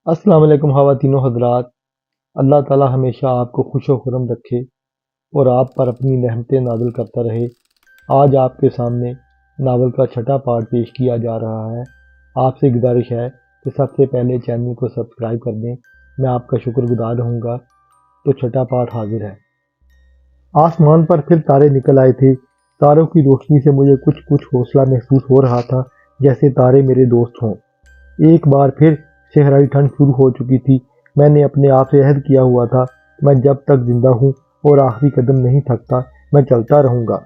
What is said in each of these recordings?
السلام علیکم خواتین و حضرات۔ اللہ تعالی ہمیشہ آپ کو خوش و خرم رکھے اور آپ پر اپنی رحمتیں نازل کرتا رہے۔ آج آپ کے سامنے ناول کا چھٹا پارٹ پیش کیا جا رہا ہے۔ آپ سے گزارش ہے کہ سب سے پہلے چینل کو سبسکرائب کر دیں، میں آپ کا شکر گزار رہوں گا۔ تو چھٹا پارٹ حاضر ہے۔ آسمان پر پھر تارے نکل آئے تھے۔ تاروں کی روشنی سے مجھے کچھ حوصلہ محسوس ہو رہا تھا، جیسے تارے میرے دوست ہوں۔ ایک بار پھر صحرائی ٹھنڈ شروع ہو چکی تھی۔ میں نے اپنے آپ سے عہد کیا ہوا تھا، میں جب تک زندہ ہوں اور آخری قدم نہیں تھکتا میں چلتا رہوں گا۔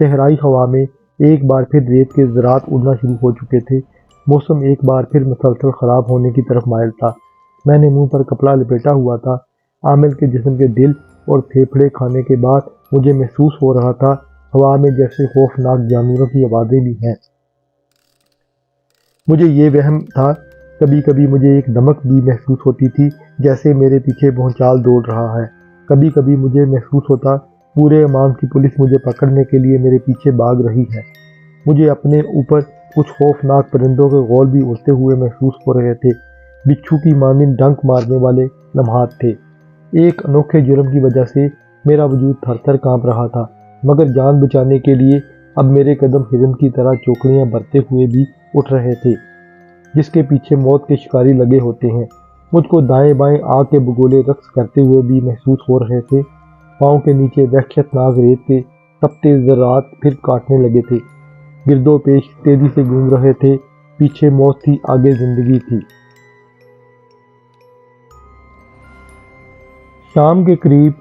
صحرائی ہوا میں ایک بار پھر ریت کے ذرات اڑنا شروع ہو چکے تھے۔ موسم ایک بار پھر مسلسل خراب ہونے کی طرف مائل تھا۔ میں نے منہ پر کپڑا لپیٹا ہوا تھا۔ عامل کے جسم کے دل اور پھیپھڑے کھانے کے بعد مجھے محسوس ہو رہا تھا ہوا میں جیسے خوفناک جانوروں کی آوازیں بھی ہیں۔ مجھے یہ وہم تھا، کبھی کبھی مجھے ایک دمک بھی محسوس ہوتی تھی، جیسے میرے پیچھے بھونچال دوڑ رہا ہے۔ کبھی کبھی مجھے محسوس ہوتا پورے عمان کی پولیس مجھے پکڑنے کے لیے میرے پیچھے بھاگ رہی ہے۔ مجھے اپنے اوپر کچھ خوفناک پرندوں کے غول بھی اڑتے ہوئے محسوس ہو رہے تھے۔ بچھو کی مانند ڈنک مارنے والے لمحات تھے۔ ایک انوکھے جرم کی وجہ سے میرا وجود تھر تھر کانپ رہا تھا، مگر جان بچانے کے لیے اب میرے قدم ہرن کی طرح چوکڑیاں بھرتے ہوئے بھی اٹھ رہے تھے، جس کے پیچھے موت کے شکاری لگے ہوتے ہیں۔ مجھ کو دائیں بائیں آگ کے بگولے رقص کرتے ہوئے بھی محسوس ہو رہے تھے۔ پاؤں کے نیچے وحشت ناک ریت کے تپتے ذرات پھر کاٹنے لگے تھے۔ گردو پیش تیزی سے گھوم رہے تھے۔ پیچھے موت تھی، آگے زندگی تھی۔ شام کے قریب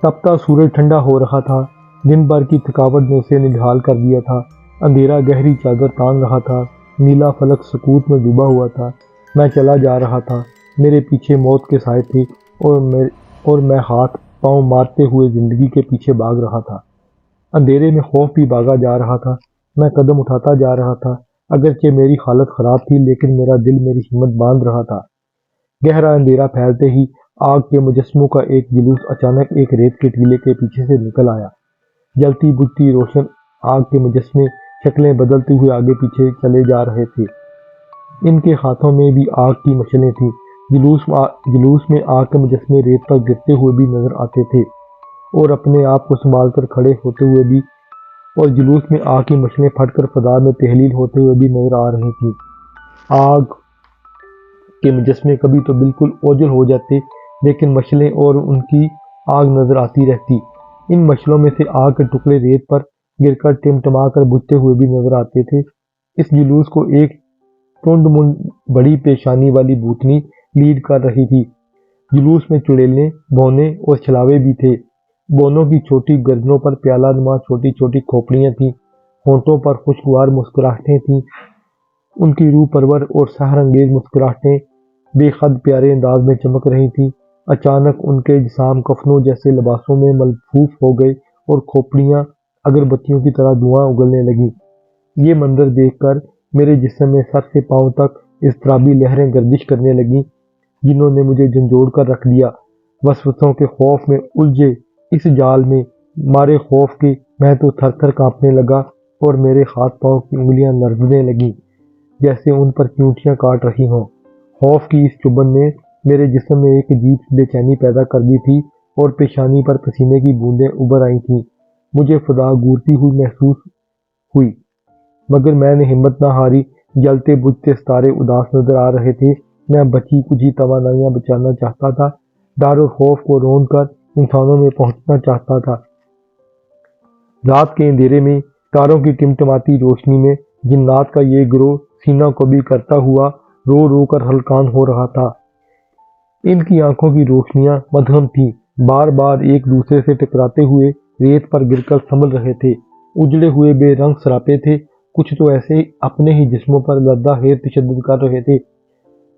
تپتا سورج ٹھنڈا ہو رہا تھا۔ دن بھر کی تھکاوٹ نے اسے نڈھال کر دیا تھا۔ اندھیرا گہری چادر تان رہا تھا۔ نیلا فلک سکوت میں ڈوبا ہوا تھا۔ میں چلا جا رہا تھا۔ میرے پیچھے موت کے سائے تھے اور میں ہاتھ پاؤں مارتے ہوئے زندگی کے پیچھے بھاگ رہا تھا۔ اندھیرے میں خوف بھی بھاگا جا رہا تھا۔ میں قدم اٹھاتا جا رہا تھا، اگرچہ میری حالت خراب تھی، لیکن میرا دل میری ہمت باندھ رہا تھا۔ گہرا اندھیرا پھیلتے ہی آگ کے مجسموں کا ایک جلوس اچانک ایک ریت کے ٹیلے کے پیچھے سے نکل آیا۔ جلتی بجھتی روشن آگ کے مجسمے شکلیں بدلتے ہوئے آگے پیچھے چلے جا رہے تھے۔ ان کے ہاتھوں میں بھی آگ کی مشعلیں تھیں۔ جلوس میں آگ کے مجسمے ریت پر گرتے ہوئے بھی نظر آتے تھے اور اپنے آپ کو سنبھال کر کھڑے ہوتے ہوئے بھی، اور جلوس میں آگ کی مشعلیں پھٹ کر فضا میں تحلیل ہوتے ہوئے بھی نظر آ رہی تھیں۔ آگ کے مجسمے کبھی تو بالکل اوجھل ہو جاتے، لیکن مشعلیں اور ان کی آگ نظر آتی رہتی۔ ان مشعلوں میں سے آگ کے ٹکڑے ریت پر گر کر ٹمٹما کر بجھتے ہوئے بھی نظر آتے تھے۔ اس جلوس کو ایک ٹنڈ منڈ بڑی پیشانی والی بھوتنی لیڈ کر رہی تھی۔ جلوس میں چڑیلیں، بونے اور چھلاوے بھی تھے۔ بونوں کی چھوٹی گردنوں پر پیالہ نما چھوٹی چھوٹی کھوپڑیاں تھیں، ہونٹوں پر خوشگوار مسکراہٹیں تھیں۔ ان کی روح پرور اور سحر انگیز مسکراہٹیں بے حد پیارے انداز میں چمک رہی تھیں۔ اچانک ان کے جسام کفنوں جیسے لباسوں میں ملفوف ہو گئے اور کھوپڑیاں اگربتیوں کی طرح دھواں اگلنے لگیں۔ یہ منظر دیکھ کر میرے جسم میں سر سے پاؤں تک اضطرابی لہریں گردش کرنے لگیں، جنہوں نے مجھے جھنجھوڑ کر رکھ دیا۔ وسوسوں کے خوف میں الجھے اس جال میں مارے خوف کے میں تو تھر تھر کانپنے لگا اور میرے ہاتھ پاؤں کی انگلیاں لرزنے لگیں، جیسے ان پر چیونٹیاں کاٹ رہی ہوں۔ خوف کی اس چبھن نے میرے جسم میں ایک عجیب سی بے چینی پیدا کر دی تھی اور پیشانی پر پسینے کی بوندیں ابھر آئی تھیں۔ مجھے فضا گھورتی ہوئی محسوس ہوئی، مگر میں نے ہمت نہ ہاری۔ جلتے بجھتے ستارے اداس نظر آ رہے تھے۔ میں بچی کچھ توانائیاں بچانا چاہتا تھا، ڈر اور خوف کو رون کر انسانوں میں پہنچنا چاہتا تھا۔ رات کے اندھیرے میں تاروں کی ٹمٹماتی روشنی میں جنات کا یہ گروہ سینہ کوبی کرتا ہوا رو رو کر ہلکان ہو رہا تھا۔ ان کی آنکھوں کی روشنیاں مدھم تھیں، بار بار ایک دوسرے سے ٹکراتے ہوئے ریت پر گر کر سنبھل رہے تھے۔ اجڑے ہوئے بے رنگ سراپے تھے، کچھ تو ایسے اپنے ہی جسموں پر لدہ ہیر تشدد کر رہے تھے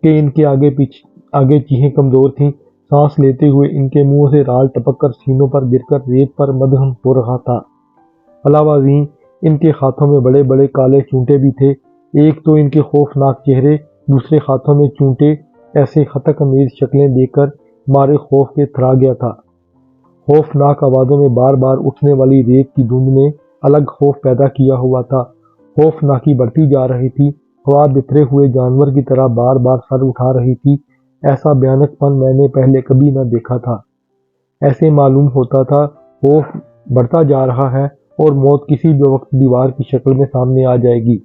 کہ ان کے آگے چیخیں کمزور تھیں۔ سانس لیتے ہوئے ان کے منہوں سے رال ٹپک کر سینوں پر گر کر ریت پر مدھم ہو رہا تھا۔ علاوہ ازیں ان کے ہاتھوں میں بڑے بڑے کالے چونٹے بھی تھے۔ ایک تو ان کے خوفناک چہرے، دوسرے ہاتھوں میں چونٹے، ایسے خطر امیز شکلیں دیکھ کر مارے خوف کے تھرا گیا تھا۔ خوفناک آوازوں میں بار بار اٹھنے والی ریت کی دھند نے الگ خوف پیدا کیا ہوا تھا۔ خوفناکی بڑھتی جا رہی تھی۔ ہوا بکھرے ہوئے جانور کی طرح بار بار سر اٹھا رہی تھی۔ ایسا بھیانک پن میں نے پہلے کبھی نہ دیکھا تھا۔ ایسے معلوم ہوتا تھا خوف بڑھتا جا رہا ہے اور موت کسی بھی وقت دیوار کی شکل میں سامنے آ جائے گی۔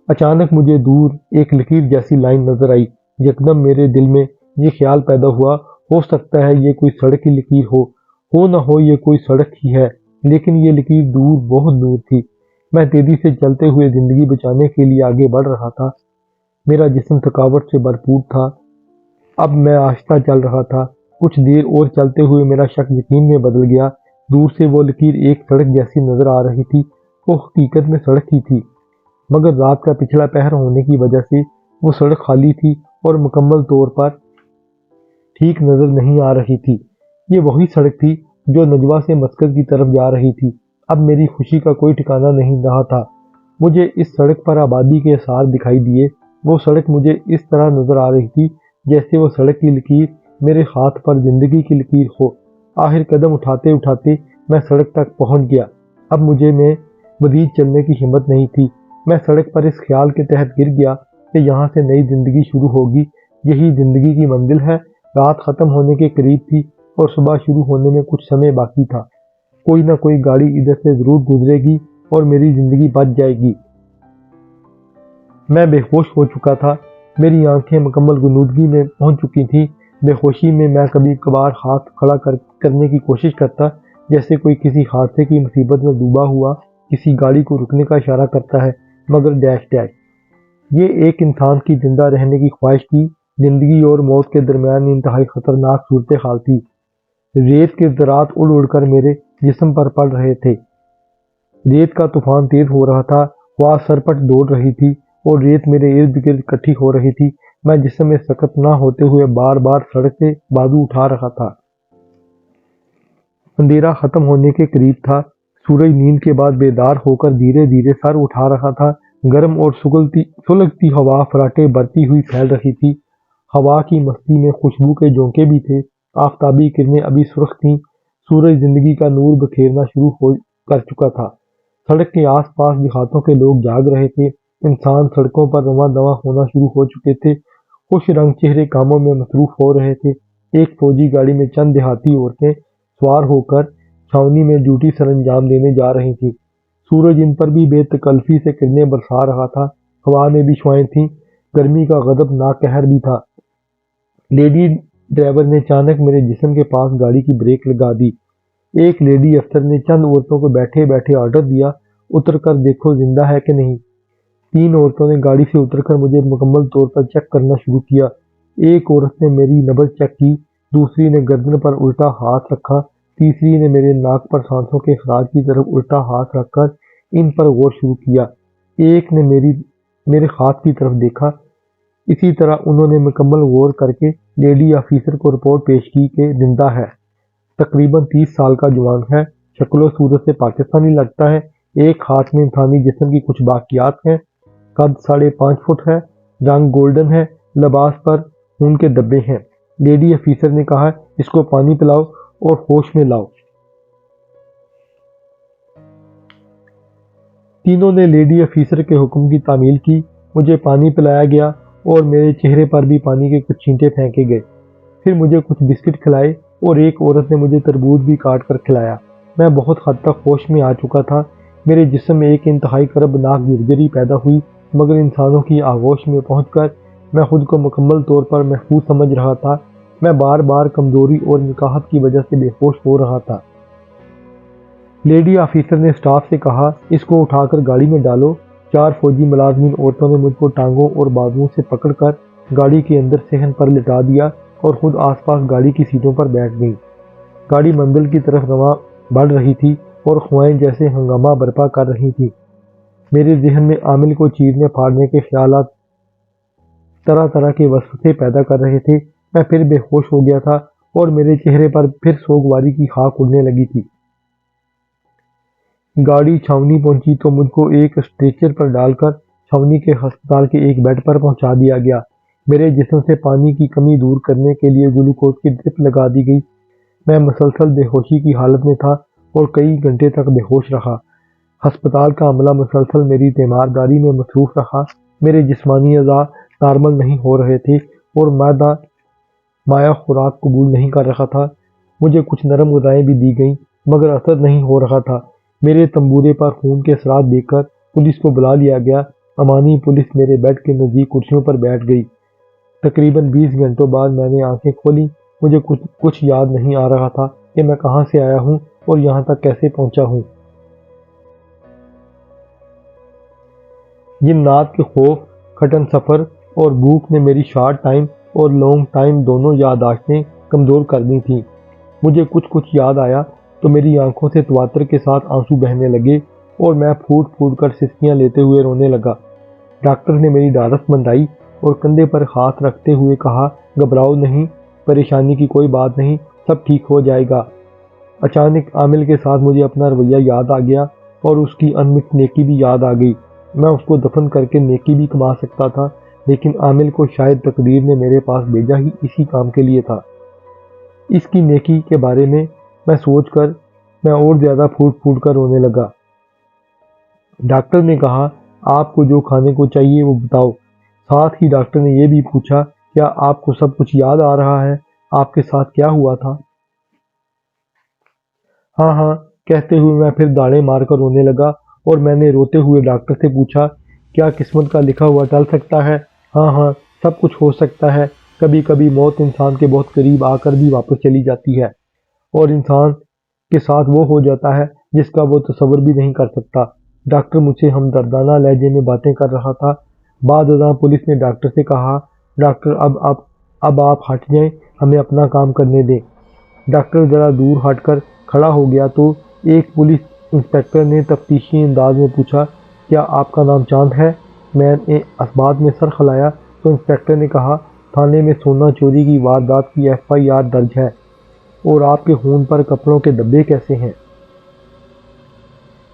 اچانک مجھے دور ایک لکیر جیسی لائن نظر آئی۔ یکدم میرے دل میں یہ خیال پیدا ہوا، ہو سکتا ہے یہ کوئی سڑک کی لکیر ہو نہ ہو یہ کوئی سڑک ہی ہے، لیکن یہ لکیر دور، بہت دور تھی۔ میں تیزی سے چلتے ہوئے زندگی بچانے کے لیے آگے بڑھ رہا تھا۔ میرا جسم تھکاوٹ سے بھرپور تھا۔ اب میں آہستہ چل رہا تھا۔ کچھ دیر اور چلتے ہوئے میرا شک یقین میں بدل گیا۔ دور سے وہ لکیر ایک سڑک جیسی نظر آ رہی تھی۔ وہ حقیقت میں سڑک ہی تھی، مگر رات کا پچھلا پہر ہونے کی وجہ سے وہ سڑک خالی تھی اور مکمل طور پر ٹھیک نظر نہیں آ رہی تھی۔ یہ وہی سڑک تھی جو نجوہ سے مسکت کی طرف جا رہی تھی۔ اب میری خوشی کا کوئی ٹھکانہ نہیں رہا تھا۔ مجھے اس سڑک پر آبادی کے آثار دکھائی دیے۔ وہ سڑک مجھے اس طرح نظر آ رہی تھی جیسے وہ سڑک کی لکیر میرے ہاتھ پر زندگی کی لکیر ہو۔ آخر قدم اٹھاتے اٹھاتے میں سڑک تک پہنچ گیا۔ اب مجھے میں مزید چلنے کی ہمت نہیں تھی۔ میں سڑک پر اس خیال کے تحت گر گیا کہ یہاں سے نئی زندگی شروع ہوگی، یہی زندگی کی منزل ہے۔ رات ختم ہونے کے قریب تھی اور صبح شروع ہونے میں کچھ سمے باقی تھا۔ کوئی نہ کوئی گاڑی ادھر سے ضرور گزرے گی اور میری زندگی بچ جائے گی۔ میں بے ہوش ہو چکا تھا۔ میری آنکھیں مکمل غنودگی میں پہنچ چکی تھیں۔ بے ہوشی میں میں کبھی کبھار ہاتھ کھڑا کرنے کی کوشش کرتا، جیسے کوئی کسی حادثے کی مصیبت میں ڈوبا ہوا کسی گاڑی کو رکنے کا اشارہ کرتا ہے، مگر ڈیش ڈیش۔ یہ ایک انسان کی زندہ رہنے کی خواہش تھی۔ زندگی اور موت کے درمیان انتہائی خطرناک صورتحال تھی۔ ریت کے ذرات اڑ اڑ کر میرے جسم پر پڑ رہے تھے۔ ریت کا طوفان تیز ہو رہا تھا۔ ہوا سرپٹ دوڑ رہی تھی اور ریت میرے ارد گرد اکٹھی ہو رہی تھی۔ میں جسم میں سقط نہ ہوتے ہوئے بار بار سڑک سے بازو اٹھا رہا تھا۔ اندھیرا ختم ہونے کے قریب تھا۔ سورج نیند کے بعد بیدار ہو کر دھیرے دھیرے سر اٹھا رہا تھا۔ گرم اور سلگتی ہوا فراٹے برتی ہوئی پھیل رہی تھی۔ ہوا کی مستی میں خوشبو کے جھونکے بھی تھے۔ آفتابی کرنیں ابھی سرخ تھیں۔ سورج زندگی کا نور بکھیرنا شروع کر چکا تھا۔ سڑک کے آس پاس دیہاتوں کے لوگ جاگ رہے تھے۔ انسان سڑکوں پر رواں دواں ہونا شروع ہو چکے تھے۔ خوش رنگ چہرے کاموں میں مصروف ہو رہے تھے۔ ایک فوجی گاڑی میں چند دیہاتی عورتیں سوار ہو کر چھاؤنی میں ڈیوٹی سر انجام دینے جا رہی تھیں۔ سورج ان پر بھی بے تکلفی سے کرنیں برسا رہا تھا۔ ہوا میں بھی شعاعیں تھیں۔ گرمی کا غضب ناک قہر بھی تھا۔ لیڈی ڈرائیور نے اچانک میرے جسم کے پاس گاڑی کی بریک لگا دی۔ ایک لیڈی افسر نے چند عورتوں کو بیٹھے بیٹھے آرڈر دیا، اتر کر دیکھو زندہ ہے کہ نہیں۔ 3 عورتوں نے گاڑی سے اتر کر مجھے مکمل طور پر چیک کرنا شروع کیا۔ ایک عورت نے میری نبض چیک کی، دوسری نے گردن پر الٹا ہاتھ رکھا، تیسری نے میرے ناک پر سانسوں کے اخراج کی طرف الٹا ہاتھ رکھ کر ان پر غور شروع کیا۔ ایک نے میرے ہاتھ کی طرف دیکھا۔ اسی طرح انہوں نے مکمل غور کر کے لیڈی آفیسر کو رپورٹ پیش کی کہ زندہ ہے۔ تقریباً 30 سال کا جوان ہے، شکل و صورت سے پاکستانی لگتا ہے۔ ایک ہاتھ میں انسانی جسم کی کچھ باقیات ہیں۔ قد 5.5 فٹ ہے، رنگ گولڈن ہے، لباس پر خون کے دھبے ہیں۔ لیڈی آفیسر نے کہا، اس کو پانی پلاؤ اور ہوش میں لاؤ۔ تینوں نے لیڈی آفیسر کے حکم کی تعمیل کی۔ مجھے پانی پلایا گیا اور میرے چہرے پر بھی پانی کے کچھ چھینٹے پھینکے گئے۔ پھر مجھے کچھ بسکٹ کھلائے اور ایک عورت نے مجھے تربوز بھی کاٹ کر کھلایا۔ میں بہت حد تک ہوش میں آ چکا تھا۔ میرے جسم میں ایک انتہائی کربناک جرجری پیدا ہوئی، مگر انسانوں کی آغوش میں پہنچ کر میں خود کو مکمل طور پر محفوظ سمجھ رہا تھا۔ میں بار بار کمزوری اور نکاہت کی وجہ سے بے ہوش ہو رہا تھا۔ لیڈی آفیسر نے اسٹاف سے کہا، اس کو اٹھا کر گاڑی میں ڈالو۔ 4 فوجی ملازمین عورتوں نے مجھ کو ٹانگوں اور بازوؤں سے پکڑ کر گاڑی کے اندر صحن پر لٹا دیا اور خود آس پاس گاڑی کی سیٹوں پر بیٹھ گئیں۔ گاڑی منزل کی طرف رواں بڑھ رہی تھی اور ہوائیں جیسے ہنگامہ برپا کر رہی تھیں۔ میرے ذہن میں عامل کو چیرنے پھاڑنے کے خیالات طرح طرح کے وسوسے پیدا کر رہے تھے۔ میں پھر بے ہوش ہو گیا تھا اور میرے چہرے پر پھر سوگواری کی خاک اڑنے لگی تھی۔ گاڑی چھاؤنی پہنچی تو مجھ کو ایک اسٹریچر پر ڈال کر چھاؤنی کے ہسپتال کے ایک بیڈ پر پہنچا دیا گیا۔ میرے جسم سے پانی کی کمی دور کرنے کے لیے گلوکوز کی ڈرپ لگا دی گئی۔ میں مسلسل بے ہوشی کی حالت میں تھا اور کئی گھنٹے تک بے ہوش رہا۔ ہسپتال کا عملہ مسلسل میری تیمارداری میں مصروف رہا۔ میرے جسمانی اعضاء نارمل نہیں ہو رہے تھے اور مایا خوراک قبول نہیں کر رہا تھا۔ مجھے کچھ نرم غذائیں بھی دی گئیں مگر اثر نہیں ہو رہا تھا۔ میرے تمبورے پر خون کے اثرات دیکھ کر پولیس کو بلا لیا گیا۔ امانی پولیس میرے بیڈ کے نزدیک کرسیوں پر بیٹھ گئی۔ تقریباً 20 گھنٹوں بعد میں نے آنکھیں کھولی۔ مجھے کچھ یاد نہیں آ رہا تھا کہ میں کہاں سے آیا ہوں اور یہاں تک کیسے پہنچا ہوں۔ جنات کے خوف، کٹھن سفر اور بھوک نے میری شارٹ ٹائم اور لانگ ٹائم دونوں یادداشتیں کمزور کر دی تھیں۔ مجھے کچھ یاد آیا تو میری آنکھوں سے تواتر کے ساتھ آنسو بہنے لگے اور میں پھوٹ پھوٹ کر سسکیاں لیتے ہوئے رونے لگا۔ ڈاکٹر نے میری ڈھارس بندھائی اور کندھے پر ہاتھ رکھتے ہوئے کہا، گھبراؤ نہیں، پریشانی کی کوئی بات نہیں، سب ٹھیک ہو جائے گا۔ اچانک عامل کے ساتھ مجھے اپنا رویہ یاد آ گیا اور اس کی انمٹ نیکی بھی یاد آ گئی۔ میں اس کو دفن کر کے نیکی بھی کما سکتا تھا، لیکن عامل کو شاید تقدیر نے میرے پاس بھیجا ہی اسی کام کے لیے تھا۔ اس کی نیکی کے بارے میں سوچ کر میں اور زیادہ پھوٹ پھوٹ کر رونے لگا۔ ڈاکٹر نے کہا، آپ کو جو کھانے کو چاہیے وہ بتاؤ۔ ساتھ ہی ڈاکٹر نے یہ بھی پوچھا، کیا آپ کو سب کچھ یاد آ رہا ہے؟ آپ کے ساتھ کیا ہوا تھا؟ ہاں ہاں کہتے ہوئے میں پھر داڑیں مار کر رونے لگا اور میں نے روتے ہوئے ڈاکٹر سے پوچھا، کیا قسمت کا لکھا ہوا ٹل سکتا ہے؟ ہاں ہاں سب کچھ ہو سکتا ہے۔ کبھی کبھی موت انسان کے بہت قریب آ کر بھی واپس چلی جاتی ہے اور انسان کے ساتھ وہ ہو جاتا ہے جس کا وہ تصور بھی نہیں کر سکتا۔ ڈاکٹر مجھ سے ہمدردانہ لہجے میں باتیں کر رہا تھا۔ بعد ازاں پولیس نے ڈاکٹر سے کہا، ڈاکٹر اب آپ ہٹ جائیں، ہمیں اپنا کام کرنے دیں۔ ڈاکٹر ذرا دور ہٹ کر کھڑا ہو گیا تو ایک پولیس انسپکٹر نے تفتیشی انداز میں پوچھا، کیا آپ کا نام چاند ہے؟ میں نے اسباب میں سر خلایا تو انسپکٹر نے کہا، تھانے میں سونا چوری کی واردات کی FIR درج ہے۔ اور آپ کے خون پر کپڑوں کے دھبے کیسے ہیں؟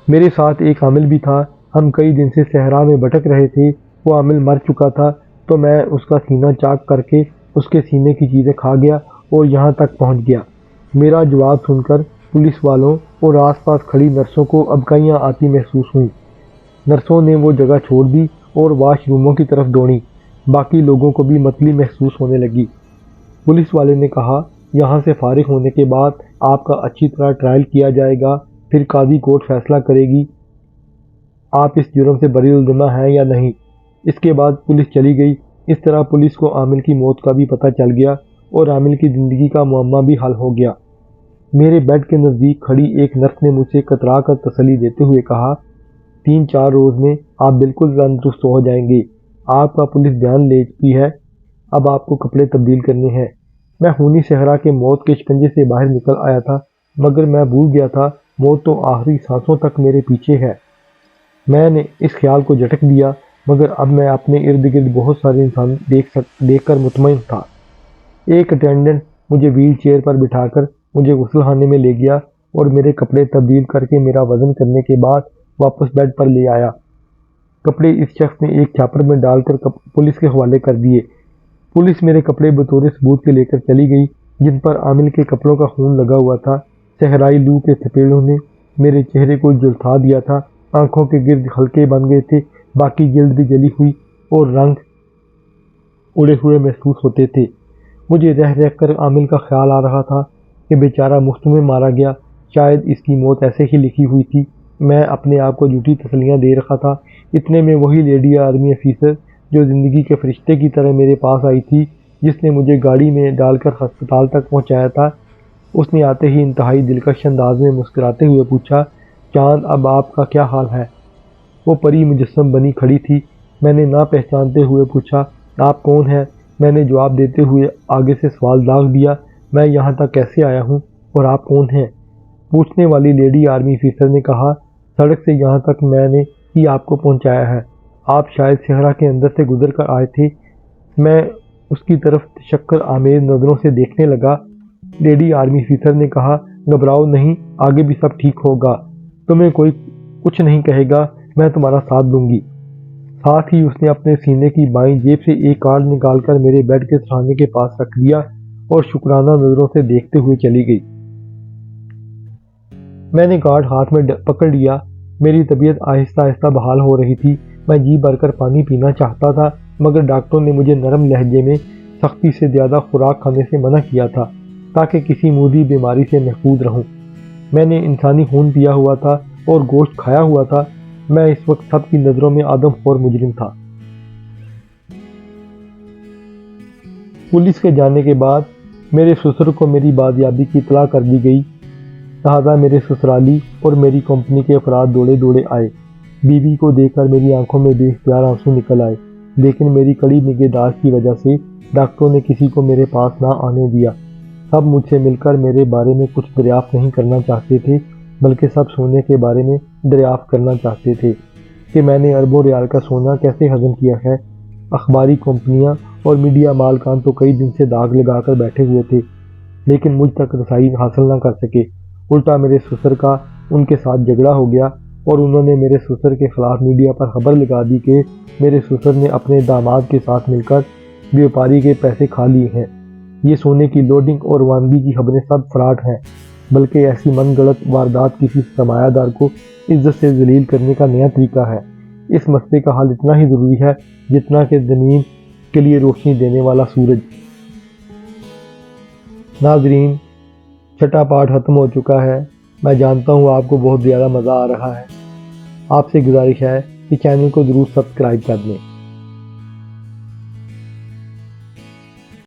میرے ساتھ ایک عامل بھی تھا۔ ہم کئی دن سے صحرا میں بھٹک رہے تھے۔ وہ عامل مر چکا تھا تو میں اس کا سینہ چاک کر کے اس کے سینے کی چیزیں کھا گیا اور یہاں تک پہنچ گیا۔ میرا جواب سن کر پولیس والوں اور آس پاس کھڑی نرسوں کو ابکیاں آتی محسوس ہوئیں۔ نرسوں نے وہ جگہ چھوڑ دی اور واش روموں کی طرف دوڑیں۔ باقی لوگوں کو بھی متلی محسوس ہونے لگی۔ پولیس والے نے کہا، یہاں سے فارغ ہونے کے بعد آپ کا اچھی طرح ٹرائل کیا جائے گا، پھر قاضی کورٹ فیصلہ کرے گی آپ اس جرم سے بری الذمہ ہیں یا نہیں۔ اس کے بعد پولیس چلی گئی۔ اس طرح پولیس کو عامل کی موت کا بھی پتہ چل گیا اور عامل کی زندگی کا معمہ بھی حل ہو گیا۔ میرے بیڈ کے نزدیک کھڑی ایک نرس نے مجھ سے کترا کر تسلی دیتے ہوئے کہا، 3-4 روز میں آپ بالکل تندرست ہو جائیں گے۔ آپ کا پولیس بیان لے چکی ہے، اب آپ کو کپڑے تبدیل کرنے ہیں۔ میں خونی صحرا کے موت کے شکنجے سے باہر نکل آیا تھا، مگر میں بھول گیا تھا موت تو آخری سانسوں تک میرے پیچھے ہے۔ میں نے اس خیال کو جھٹک دیا، مگر اب میں اپنے ارد گرد بہت سارے انسان دیکھ کر مطمئن تھا۔ ایک اٹینڈنٹ مجھے ویل چیئر پر بٹھا کر مجھے غسل خانے میں لے گیا اور میرے کپڑے تبدیل کر کے میرا وزن کرنے کے بعد واپس بیڈ پر لے آیا۔ کپڑے اس شخص نے ایک چھاپر میں ڈال کر پولیس کے حوالے کر دیے۔ پولیس میرے کپڑے بطور ثبوت کے لے کر چلی گئی، جن پر عامل کے کپڑوں کا خون لگا ہوا تھا۔ صحرائی لو کے تھپیڑوں نے میرے چہرے کو جلسا دیا تھا، آنکھوں کے گرد حلقے بن گئے تھے، باقی جلد بھی جلی ہوئی اور رنگ اڑے ہوئے محسوس ہوتے تھے۔ مجھے رہ رہ کر عامل کا خیال آ رہا تھا کہ بیچارہ مفت میں مارا گیا، شاید اس کی موت ایسے ہی لکھی ہوئی تھی۔ میں اپنے آپ کو جھوٹی تسلیاں دے رہا تھا۔ اتنے میں وہی لیڈی آرمی افیسر جو زندگی کے فرشتے کی طرح میرے پاس آئی تھی، جس نے مجھے گاڑی میں ڈال کر ہسپتال تک پہنچایا تھا، اس نے آتے ہی انتہائی دلکش انداز میں مسکراتے ہوئے پوچھا، چاند اب آپ کا کیا حال ہے؟ وہ پری مجسم بنی کھڑی تھی۔ میں نے نہ پہچانتے ہوئے پوچھا، آپ کون ہیں؟ میں نے جواب دیتے ہوئے آگے سے سوال داغ دیا، میں یہاں تک کیسے آیا ہوں اور آپ کون ہیں؟ پوچھنے والی لیڈی آرمی افیسر نے کہا، سڑک سے یہاں تک میں نے ہی آپ کو پہنچایا ہے، آپ شاید صحرا کے اندر سے گزر کر آئے تھے۔ میں اس کی طرف تشکر آمیز نظروں سے دیکھنے لگا۔ لیڈی آرمی افیسر نے کہا، گھبراؤ نہیں، آگے بھی سب ٹھیک ہوگا، تمہیں کوئی کچھ نہیں کہے گا، میں تمہارا ساتھ دوں گی۔ ساتھ ہی اس نے اپنے سینے کی بائیں جیب سے ایک کارڈ نکال کر میرے بیڈ کے سرہانے کے پاس رکھ دیا اور شکرانہ نظروں سے دیکھتے ہوئے چلی گئی۔ میں نے کارڈ ہاتھ میں پکڑ لیا۔ میری طبیعت آہستہ آہستہ بحال ہو رہی تھی۔ میں جی بھر کر پانی پینا چاہتا تھا، مگر ڈاکٹر نے مجھے نرم لہجے میں سختی سے زیادہ خوراک کھانے سے منع کیا تھا تاکہ کسی مودی بیماری سے محفوظ رہوں۔ میں نے انسانی خون پیا ہوا تھا اور گوشت کھایا ہوا تھا۔ میں اس وقت سب کی نظروں میں آدم خور مجرم تھا۔ پولیس کے جانے کے بعد میرے سسر کو میری بازیابی کی اطلاع کر دی گئی، لہٰذا میرے سسرالی اور میری کمپنی کے افراد دوڑے دوڑے آئے۔ بیوی کو دیکھ کر میری آنکھوں میں بے اختیار آنسو نکل آئے، لیکن میری کڑی نگہداشت کی وجہ سے ڈاکٹروں نے کسی کو میرے پاس نہ آنے دیا۔ سب مجھ سے مل کر میرے بارے میں کچھ دریافت نہیں کرنا چاہتے تھے، بلکہ سب سونے کے بارے میں دریافت کرنا چاہتے تھے کہ میں نے اربوں ریال کا سونا کیسے ہضم کیا ہے۔ اخباری کمپنیاں اور میڈیا مالکان تو کئی دن سے داغ لگا کر بیٹھے ہوئے تھے، لیکن مجھ تک رسائی حاصل نہ کر سکے۔ الٹا میرے سسر کا ان کے ساتھ جھگڑا ہو گیا اور انہوں نے میرے سسر کے خلاف میڈیا پر خبر لگا دی کہ میرے سسر نے اپنے داماد کے ساتھ مل کر بیوپاری کے پیسے کھا لیے ہیں۔ یہ سونے کی لوڈنگ اور روانگی کی خبریں سب فراڈ ہیں، بلکہ ایسی من گڑت واردات کسی سرمایہ دار کو عزت سے ذلیل کرنے کا نیا طریقہ ہے۔ اس مسئلے کا حل اتنا ہی ضروری ہے جتنا کہ زمین کے لیے روشنی دینے والا سورج۔ ناظرین، چھٹا پارٹ ختم ہو چکا ہے۔ میں جانتا ہوں آپ کو بہت زیادہ مزہ آ رہا ہے۔ آپ سے گزارش ہے کہ چینل کو ضرور سبسکرائب کر دیں۔